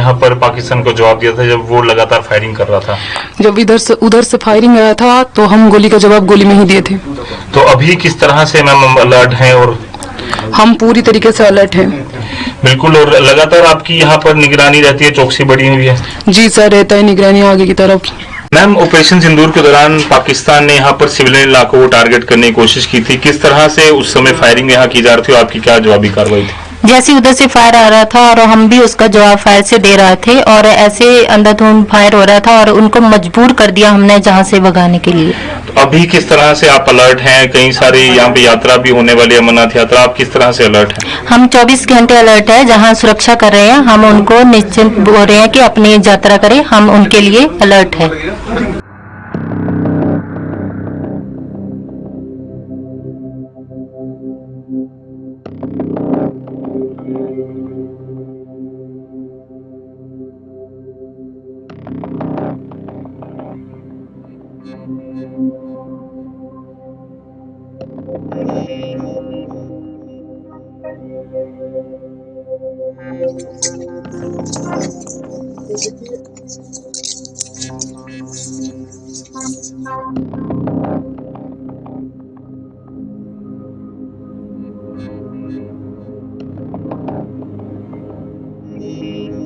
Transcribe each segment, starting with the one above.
यहाँ पर पाकिस्तान को जवाब दिया था जब वो लगातार फायरिंग कर रहा था? जब उधर से फायरिंग आया था तो हम गोली का जवाब गोली में ही दिए थे। तो अभी किस तरह से मैम अलर्ट हैं? और हम पूरी तरीके से अलर्ट हैं। बिल्कुल, और लगातार आपकी यहाँ पर निगरानी रहती है, चौकसी बढ़ी हुई है? जी सर, रहता है निगरानी आगे की तरफ। मैम, ऑपरेशन सिंदूर के दौरान पाकिस्तान ने यहाँ पर सिविलियन इलाकों को टारगेट करने की कोशिश की थी, किस तरह से उस समय फायरिंग यहाँ की जा रही थी और आपकी क्या जवाबी कार्रवाई थी? जैसे उधर से फायर आ रहा था और हम भी उसका जवाब फायर से दे रहे थे और ऐसे अंधाधुंध फायर हो रहा था और उनको मजबूर कर दिया हमने जहां से भगाने के लिए। तो अभी किस तरह से आप अलर्ट हैं? कई सारी यहाँ पे यात्रा भी होने वाली है, अमरनाथ यात्रा, आप किस तरह से अलर्ट हैं? हम 24 घंटे अलर्ट है, जहां सुरक्षा कर रहे हैं, हम उनको निश्चिंत बोल रहे हैं कि अपनी यात्रा करें, हम उनके लिए अलर्ट है।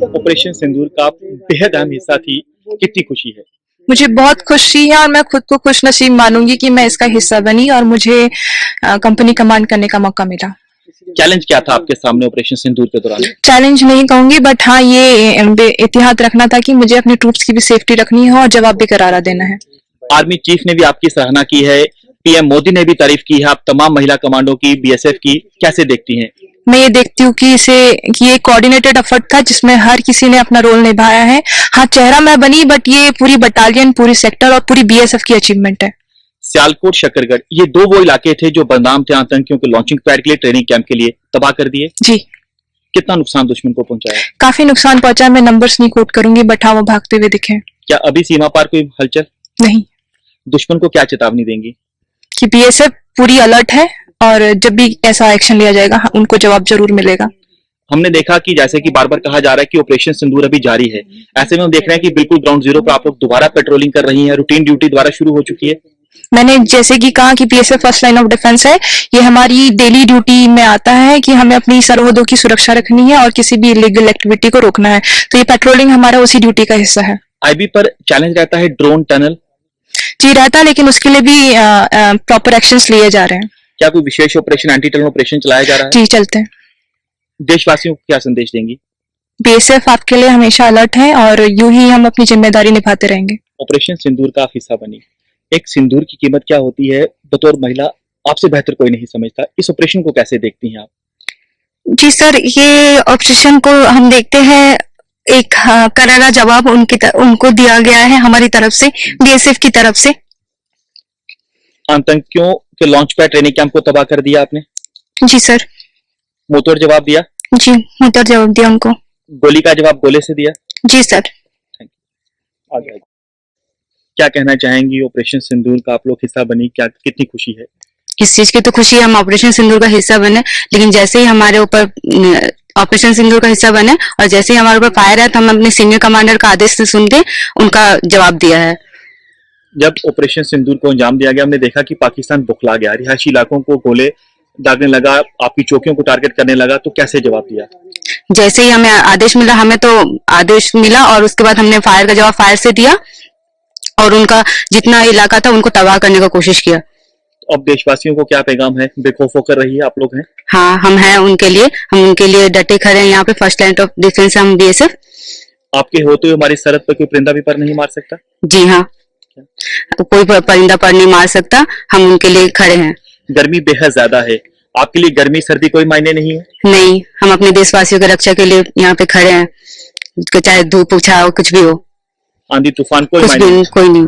ऑपरेशन सिंदूर का बेहद अहम हिस्सा थी, कितनी खुशी है? मुझे बहुत खुशी है और मैं खुद को खुशनसीब मानूंगी कि मैं इसका हिस्सा बनी और मुझे कंपनी कमांड करने का मौका मिला। चैलेंज क्या था आपके सामने ऑपरेशन सिंदूर के दौरान? चैलेंज नहीं कहूंगी, बट हाँ ये एहतियात रखना था कि मुझे अपने ट्रूप्स की भी सेफ्टी रखनी है और जवाब भी करारा देना है। आर्मी चीफ ने भी आपकी सराहना की है, पीएम मोदी ने भी तारीफ की है, आप तमाम महिला कमांडो की, बीएसएफ की, कैसे देखती हैं? मैं ये देखती हूँ कि ये कोऑर्डिनेटेड एफर्ट था जिसमें हर किसी ने अपना रोल निभाया है। हाँ, चेहरा मैं बनी, बट ये पूरी बटालियन, पूरी सेक्टर और पूरी बीएसएफ की अचीवमेंट है। सियालकोट, शकरगढ़, ये दो वो इलाके थे जो बदनाम थे आतंकियों के लॉन्चिंग पैड के लिए, ट्रेनिंग कैंप के लिए, तबाह कर दिए। जी, कितना नुकसान दुश्मन को पहुंचाया? काफी नुकसान पहुंचा, मैं नंबर्स नहीं कोट करूंगी, बट हाँ वो भागते हुए दिखे। क्या अभी सीमा पार कोई हलचल? नहीं। दुश्मन को क्या चेतावनी देंगी? कि बीएसएफ पूरी अलर्ट है और जब भी ऐसा एक्शन लिया जाएगा उनको जवाब जरूर मिलेगा। हमने देखा कि जैसे कि बार बार कहा जा रहा है कि ऑपरेशन सिंदूर अभी जारी है, ऐसे में हम देख रहे हैं कि बिल्कुल ग्राउंड जीरो पर आप लोग दोबारा पेट्रोलिंग कर रही हैं, रूटीन ड्यूटी दोबारा शुरू हो चुकी है। मैंने जैसे कि कहा कि BSF first line of defence है, ये हमारी डेली ड्यूटी में आता है कि हमें अपनी सरहदों की सुरक्षा रखनी है और किसी भी इलीगल एक्टिविटी को रोकना है, तो ये पेट्रोलिंग हमारा उसी ड्यूटी का हिस्सा है। आईबी पर चैलेंज रहता है ड्रोन टनल? जी रहता, लेकिन उसके लिए भी प्रॉपर एक्शंस लिए जा रहे हैं। क्या कोई विशेष ऑपरेशन, एंटी टनल ऑपरेशन चलाया जा रहा है? जी चलते हैं। देशवासियों को क्या संदेश देंगी? बीएसएफ आपके लिए हमेशा अलर्ट है और यूं ही हम अपनी जिम्मेदारी निभाते रहेंगे। ऑपरेशन सिंदूर का आप हिस्सा बनी, एक सिंदूर की कीमत क्या होती है बतौर महिला, आपसे बेहतर कोई नहीं समझता, इस ऑपरेशन को कैसे देखती हैं आप? जी सर, ये ऑपरेशन को हम देखते हैं एक करारा जवाब उनको दिया गया है हमारी तरफ से, बीएसएफ की तरफ से। आतंकियों के लॉन्च पैड ट्रेनिंग कैंप को तबाह कर दिया आपने? जी सर। मुंहतोड़ जवाब दिया? जी, मुंहतोड़ जवाब दिया उनको। गोली का जवाब गोले से दिया? जी सर। आगे क्या कहना चाहेंगी? ऑपरेशन सिंदूर का आप लोग हिस्सा बनी, क्या कितनी खुशी है? इस चीज की तो खुशी है, हम ऑपरेशन सिंदूर का हिस्सा बने, लेकिन जैसे ही हमारे ऊपर ऑपरेशन सिंदूर का हिस्सा बने और जैसे ही हमारे ऊपर फायर है तो हम अपने सीनियर कमांडर का आदेश से सुन के उनका जवाब दिया है। जब ऑपरेशन सिंदूर को अंजाम दिया गया, हमने देखा कि पाकिस्तान बुखला गया, रिहायशी इलाकों को गोले दागने लगा, आपकी चौकियों को टारगेट करने लगा, तो कैसे जवाब दिया? जैसे ही हमें आदेश मिला, हमें तो आदेश मिला और उसके बाद हमने फायर का जवाब फायर से दिया और उनका जितना इलाका था उनको तबाह करने का कोशिश किया। अब देशवासियों को क्या पैगाम है? बेखौफ होकर रहिए, आप लोग हैं। हाँ, हम हैं उनके लिए, हम उनके लिए डटे खड़े हैं। यहाँ पे फर्स्ट लाइन ऑफ डिफेंस हम बीएसएफ। आपके होते हुए हमारी सरहद पर कोई परिंदा भी पर नहीं मार सकता? जी हाँ, कोई परिंदा पर नहीं मार सकता, हम उनके लिए खड़े हैं। गर्मी बेहद ज्यादा है, आपके लिए गर्मी सर्दी कोई मायने नहीं है? नहीं, हम अपने देशवासियों की रक्षा के लिए यहाँ पे खड़े हैं, चाहे धूप छाव कुछ भी हो, आंधी तूफान कोई कुछ मायने भी नहीं। कोई नहीं।